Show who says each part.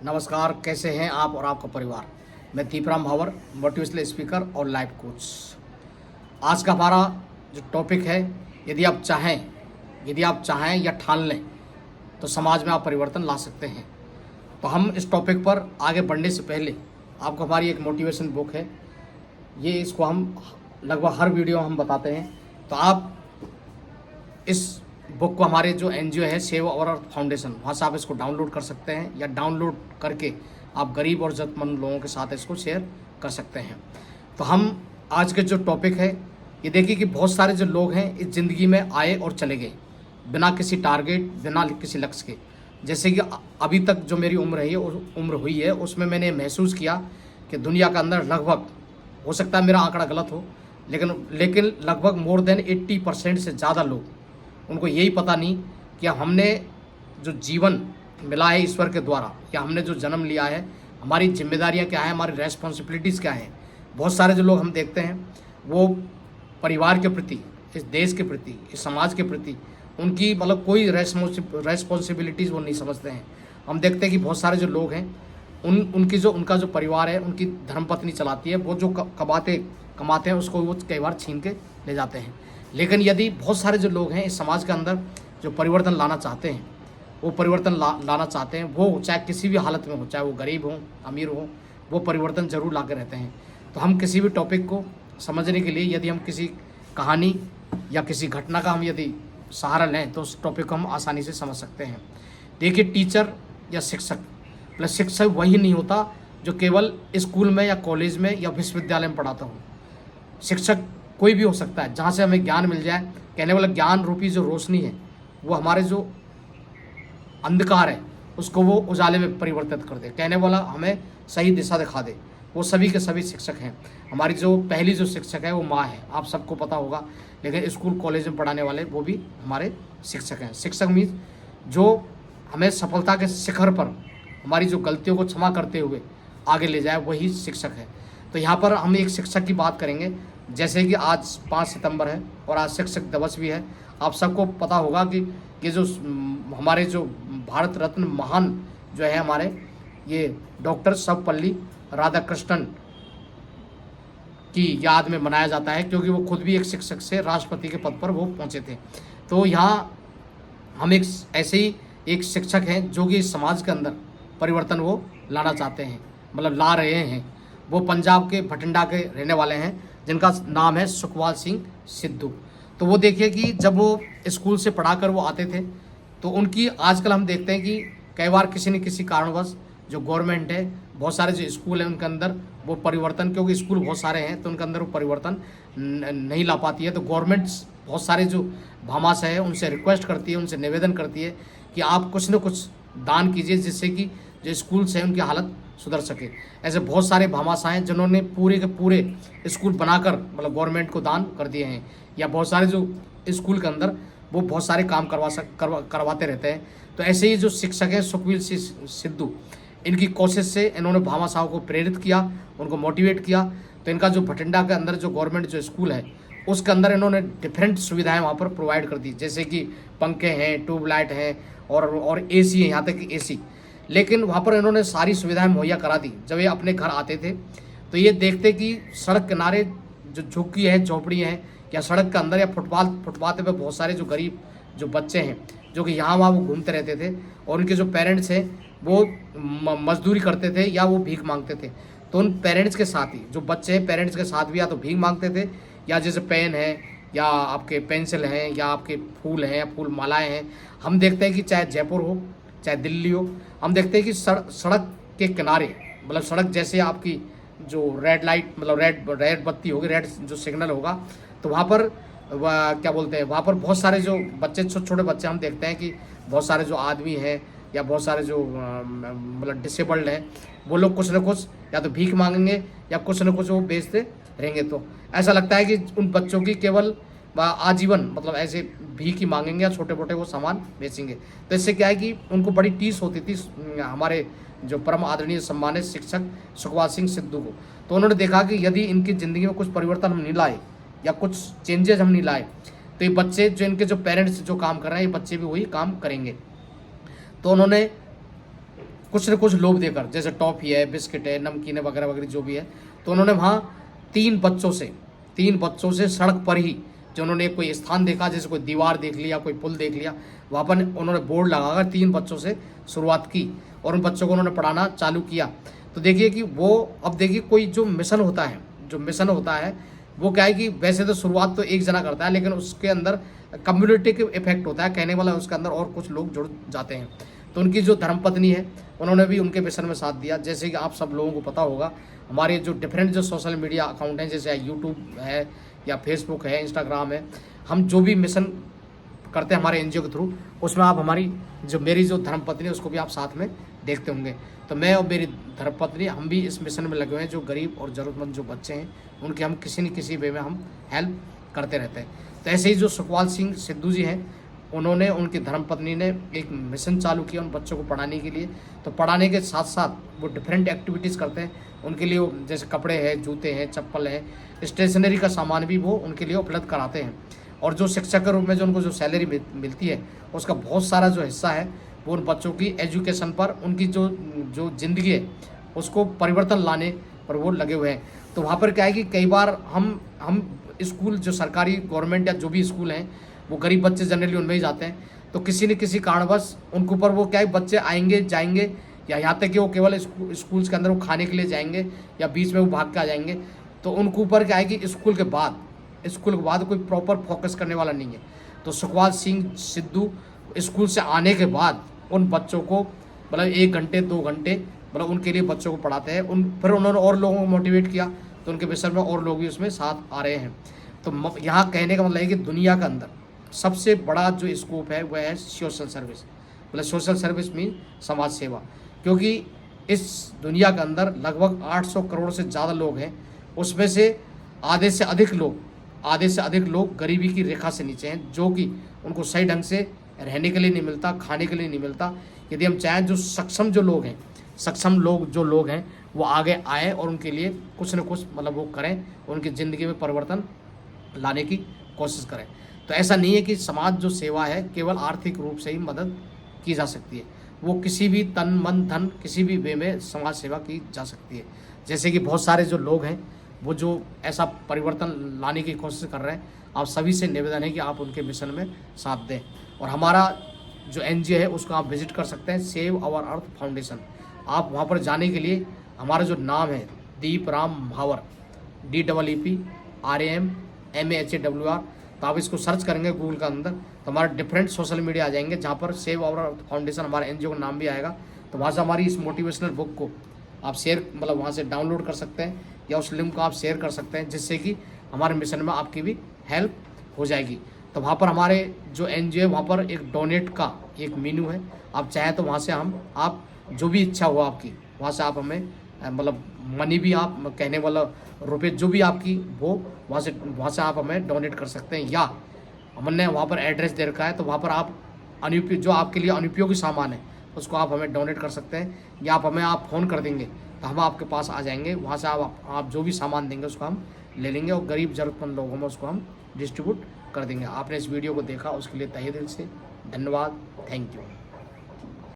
Speaker 1: नमस्कार, कैसे हैं आप और आपका परिवार। मैं दीपराम भावर, मोटिवेशनल स्पीकर और लाइफ कोच। आज का हमारा जो टॉपिक है, यदि आप चाहें या ठान लें तो समाज में आप परिवर्तन ला सकते हैं। तो हम इस टॉपिक पर आगे बढ़ने से पहले आपको हमारी एक मोटिवेशन बुक है, ये इसको हम लगभग हर वीडियो हम बताते हैं। तो आप इस बुक को हमारे जो एनजीओ है सेव आवर अर्थ फाउंडेशन, वहाँ से आप इसको डाउनलोड कर सकते हैं, या डाउनलोड करके आप गरीब और ज़रूरतमंद लोगों के साथ इसको शेयर कर सकते हैं। तो हम आज के जो टॉपिक है, ये देखिए कि बहुत सारे जो लोग हैं इस ज़िंदगी में आए और चले गए बिना किसी टारगेट, बिना किसी लक्ष्य के। जैसे कि अभी तक जो मेरी उम्र हुई है, उसमें मैंने महसूस किया कि दुनिया के अंदर लगभग, हो सकता है मेरा आंकड़ा गलत हो, लेकिन लगभग मोर देन 80% से ज़्यादा लोग, उनको यही पता नहीं कि हमने जो जीवन मिला है ईश्वर के द्वारा, या हमने जो जन्म लिया है, हमारी जिम्मेदारियां क्या हैं, हमारी रेस्पॉन्सिबिलिटीज़ क्या हैं। बहुत सारे जो लोग हम देखते हैं वो परिवार के प्रति, इस देश के प्रति, इस समाज के प्रति उनकी मतलब कोई रेस्पॉन्सिबिलिटीज़ वो नहीं समझते हैं। हम देखते हैं कि बहुत सारे जो लोग हैं उनका जो परिवार है, उनकी धर्मपत्नी चलाती है, वो जो कमाते हैं उसको वो कई बार छीन के ले जाते हैं। लेकिन यदि बहुत सारे जो लोग हैं इस समाज के अंदर जो परिवर्तन लाना चाहते हैं, वो परिवर्तन लाना चाहते हैं, वो चाहे किसी भी हालत में हो, चाहे वो गरीब हो, अमीर हो, वो परिवर्तन जरूर ला के रहते हैं। तो हम किसी भी टॉपिक को समझने के लिए यदि हम किसी कहानी या किसी घटना का हम यदि सहारा लें तो उस टॉपिक को हम आसानी से समझ सकते हैं। देखिए, टीचर या शिक्षक प्लस शिक्षक वही नहीं होता जो केवल स्कूल में या कॉलेज में या विश्वविद्यालय में पढ़ाता हो। शिक्षक कोई भी हो सकता है, जहाँ से हमें ज्ञान मिल जाए। कहने वाला ज्ञान रूपी जो रोशनी है, वो हमारे जो अंधकार है उसको वो उजाले में परिवर्तित कर दे, कहने वाला हमें सही दिशा दिखा दे। वो सभी के सभी शिक्षक हैं। हमारी जो पहली जो शिक्षक है वो माँ है, आप सबको पता होगा। लेकिन स्कूल कॉलेज में पढ़ाने वाले वो भी हमारे शिक्षक हैं। शिक्षक मीन्स जो हमें सफलता के शिखर पर हमारी जो गलतियों को क्षमा करते हुए आगे ले जाए, वही शिक्षक है। तो यहाँ पर हम एक शिक्षक की बात करेंगे। जैसे कि आज 5 सितंबर है और आज शिक्षक दिवस भी है। आप सबको पता होगा कि ये जो हमारे जो भारत रत्न महान जो है हमारे, ये डॉक्टर सर्वपल्ली राधाकृष्णन की याद में मनाया जाता है, क्योंकि वो खुद भी एक शिक्षक से राष्ट्रपति के पद पर वो पहुंचे थे। तो यहाँ हम एक ऐसे ही एक शिक्षक हैं जो कि समाज के अंदर परिवर्तन वो लाना चाहते हैं, मतलब ला रहे हैं। वो पंजाब के भटिंडा के रहने वाले हैं, जिनका नाम है सुखपाल सिंह सिद्धू। तो वो देखिए कि जब वो स्कूल से पढ़ाकर वो आते थे, तो उनकी आजकल हम देखते हैं कि कई बार किसी न किसी कारणवश जो गवर्नमेंट है, बहुत सारे जो स्कूल हैं उनके अंदर वो परिवर्तन, क्योंकि स्कूल बहुत सारे हैं तो उनके अंदर वो परिवर्तन नहीं ला पाती है। तो गवर्नमेंट बहुत सारे जो भामाशाह है उनसे रिक्वेस्ट करती है, उनसे निवेदन करती है कि आप कुछ न कुछ दान कीजिए, जिससे कि जो स्कूल्स हैं उनकी हालत सुधर सके। ऐसे बहुत सारे भामाशाह हैं जिन्होंने पूरे के पूरे स्कूल बनाकर मतलब गवर्नमेंट को दान कर दिए हैं, या बहुत सारे जो स्कूल के अंदर वो बहुत सारे काम करवाते रहते हैं। तो ऐसे ही जो शिक्षक हैं सुखवीर सिंह सिद्धू, इनकी कोशिश से इन्होंने भामाशाहों को प्रेरित किया, उनको मोटिवेट किया। तो इनका जो भटिंडा के अंदर जो गवर्नमेंट जो स्कूल है उसके अंदर इन्होंने डिफरेंट सुविधाएं वहाँ पर प्रोवाइड कर दी, जैसे कि पंखे हैं, ट्यूबलाइट हैं और AC है, यहाँ तक कि AC। लेकिन वहाँ पर इन्होंने सारी सुविधाएं मुहैया करा दी। जब ये अपने घर आते थे तो ये देखते कि सड़क किनारे जो झुग्गी है, झोपड़ियाँ हैं, या सड़क के अंदर या फुटपाथ पे बहुत सारे जो गरीब जो बच्चे हैं जो कि यहाँ वहाँ वो घूमते रहते थे, और उनके जो पेरेंट्स हैं वो मजदूरी करते थे या वो भीख मांगते थे। तो उन पेरेंट्स के साथ ही जो बच्चे हैं, पेरेंट्स के साथ भी या तो भीख मांगते थे, या जैसे पेन है या आपके पेंसिल हैं या आपके फूल हैं या फूल मालाएँ हैं। हम देखते हैं कि चाहे जयपुर हो चाहे दिल्ली हो, हम देखते हैं कि सड़क के किनारे, मतलब सड़क जैसे आपकी जो रेड लाइट, मतलब रेड बत्ती होगी, रेड जो सिग्नल होगा, तो वहाँ पर क्या बोलते हैं, वहाँ पर बहुत सारे जो बच्चे, छोटे छोटे बच्चे हम देखते हैं कि बहुत सारे जो आदमी हैं या बहुत सारे जो मतलब डिसेबल्ड हैं, वो लोग कुछ न कुछ या तो भीख मांगेंगे या कुछ न कुछ वो बेचते रहेंगे। तो ऐसा लगता है कि उन बच्चों की केवल आजीवन मतलब ऐसे भीख ही मांगेंगे या छोटे मोटे वो सामान बेचेंगे। तो इससे क्या है कि उनको बड़ी टीस होती थी हमारे जो परम आदरणीय सम्मानित शिक्षक सुखपाल सिंह सिद्धू को। तो उन्होंने देखा कि यदि इनकी ज़िंदगी में कुछ परिवर्तन हम नहीं लाए या कुछ चेंजेस हम नहीं लाए, तो ये बच्चे जो इनके जो पेरेंट्स जो काम कर रहे हैं, ये बच्चे भी वही काम करेंगे। तो उन्होंने कुछ न कुछ लोभ देकर, जैसे टॉफ़ी है, बिस्किट है, नमकीन वगैरह वगैरह जो भी है, तो उन्होंने वहाँ 3 बच्चों से सड़क पर ही, जो उन्होंने कोई स्थान देखा, जैसे कोई दीवार देख लिया, कोई पुल देख लिया, वहाँ पर उन्होंने बोर्ड लगाकर 3 बच्चों से शुरुआत की और उन बच्चों को उन्होंने पढ़ाना चालू किया। तो देखिए कि वो, अब देखिए कोई जो मिशन होता है वो क्या है कि वैसे तो शुरुआत तो एक जना करता है, लेकिन उसके अंदर कम्युनिटी के इफेक्ट होता है, कहने वाला उसके अंदर और कुछ लोग जुड़ जाते हैं। तो उनकी जो धर्मपत्नी है, उन्होंने भी उनके मिशन में साथ दिया। जैसे कि आप सब लोगों को पता होगा, हमारे जो डिफरेंट जो सोशल मीडिया अकाउंट हैं, जैसे यूट्यूब है या फेसबुक है, इंस्टाग्राम है, हम जो भी मिशन करते हैं हमारे एनजीओ के थ्रू, उसमें आप मेरी जो धर्मपत्नी है उसको भी आप साथ में देखते होंगे। तो मैं और मेरी धर्मपत्नी, हम भी इस मिशन में लगे हुए हैं। जो गरीब और ज़रूरतमंद जो बच्चे हैं, उनके हम किसी न किसी वे में हम हेल्प करते रहते हैं। तो ऐसे ही जो सुखपाल सिंह सिद्धू जी हैं, उनकी धर्मपत्नी ने एक मिशन चालू किया उन बच्चों को पढ़ाने के लिए। तो पढ़ाने के साथ साथ वो डिफरेंट एक्टिविटीज़ करते हैं उनके लिए, जैसे कपड़े हैं, जूते हैं, चप्पल है, स्टेशनरी का सामान भी वो उनके लिए उपलब्ध कराते हैं। और जो शिक्षक के रूप में जो उनको जो सैलरी मिलती है, उसका बहुत सारा जो हिस्सा है वो उन बच्चों की एजुकेशन पर, उनकी जो ज़िंदगी है उसको परिवर्तन लाने पर वो लगे हुए हैं। तो वहाँ पर क्या है कि कई बार हम स्कूल, जो सरकारी गवर्नमेंट या जो भी स्कूल हैं, वो गरीब बच्चे जनरली उनमें ही जाते हैं। तो किसी न किसी कारणवश उनके ऊपर वो क्या है, बच्चे आएंगे जाएंगे, या यहाँ तक कि वो केवल स्कूल्स के अंदर वो खाने के लिए जाएंगे या बीच में वो भाग के आ जाएंगे। तो उनके ऊपर क्या है कि स्कूल के बाद कोई प्रॉपर फोकस करने वाला नहीं है। तो सुखपाल सिंह सिद्धू स्कूल से आने के बाद उन बच्चों को मतलब 1 घंटे 2 घंटे मतलब उनके लिए बच्चों को पढ़ाते हैं। फिर उन्होंने और लोगों को मोटिवेट किया, तो उनके विषय में और लोग भी उसमें साथ आ रहे हैं। तो यहाँ कहने का मतलब है कि दुनिया के अंदर सबसे बड़ा जो स्कोप है वह है सोशल सर्विस। मतलब सोशल सर्विस मीन समाज सेवा, क्योंकि इस दुनिया के अंदर लगभग 800 करोड़ से ज़्यादा लोग हैं। उसमें से आधे से अधिक लोग गरीबी की रेखा से नीचे हैं, जो कि उनको सही ढंग से रहने के लिए नहीं मिलता, खाने के लिए नहीं मिलता। यदि हम चाहें, जो सक्षम लोग हैं वो आगे आए और उनके लिए कुछ न कुछ मतलब वो करें, उनकी ज़िंदगी में परिवर्तन लाने की कोशिश करें। तो ऐसा नहीं है कि समाज जो सेवा है केवल आर्थिक रूप से ही मदद की जा सकती है, वो किसी भी तन मन धन किसी भी वे में समाज सेवा की जा सकती है। जैसे कि बहुत सारे जो लोग हैं वो जो ऐसा परिवर्तन लाने की कोशिश कर रहे हैं, आप सभी से निवेदन है कि आप उनके मिशन में साथ दें। और हमारा जो एनजीओ है उसको आप विजिट कर सकते हैं, सेव आवर अर्थ फाउंडेशन। आप वहाँ पर जाने के लिए हमारा जो नाम है दीपराम महावर, DEEPRAMMAHAWR, तो आप इसको सर्च करेंगे गूगल के अंदर, तो हमारे डिफरेंट सोशल मीडिया आ जाएंगे, जहाँ पर सेव आवर अर्थ फाउंडेशन हमारे एनजीओ का नाम भी आएगा। तो वहाँ से हमारी इस मोटिवेशनल बुक को आप शेयर मतलब वहाँ से डाउनलोड कर सकते हैं, या उस लिंक को आप शेयर कर सकते हैं, जिससे कि हमारे मिशन में आपकी भी हेल्प हो जाएगी। तो वहाँ पर हमारे जो एनजीओ है वहाँ पर एक डोनेट का एक मेन्यू है, आप चाहें तो वहाँ से आप जो भी इच्छा हो आपकी, वहाँ से आप हमें मतलब मनी भी, आप कहने वाला रुपये जो भी आपकी वो वहाँ से आप हमें डोनेट कर सकते हैं। या हमने वहाँ पर एड्रेस दे रखा है, तो वहाँ पर आप जो आपके लिए अनुपयोगी सामान है उसको आप हमें डोनेट कर सकते हैं, या आप फ़ोन कर देंगे तो हम आपके पास आ जाएंगे। वहाँ से आप जो भी सामान देंगे उसको हम ले लेंगे और गरीब ज़रूरतमंद लोगों में उसको हम डिस्ट्रीब्यूट कर देंगे। आपने इस वीडियो को देखा उसके लिए तहे दिल से धन्यवाद। Thank you.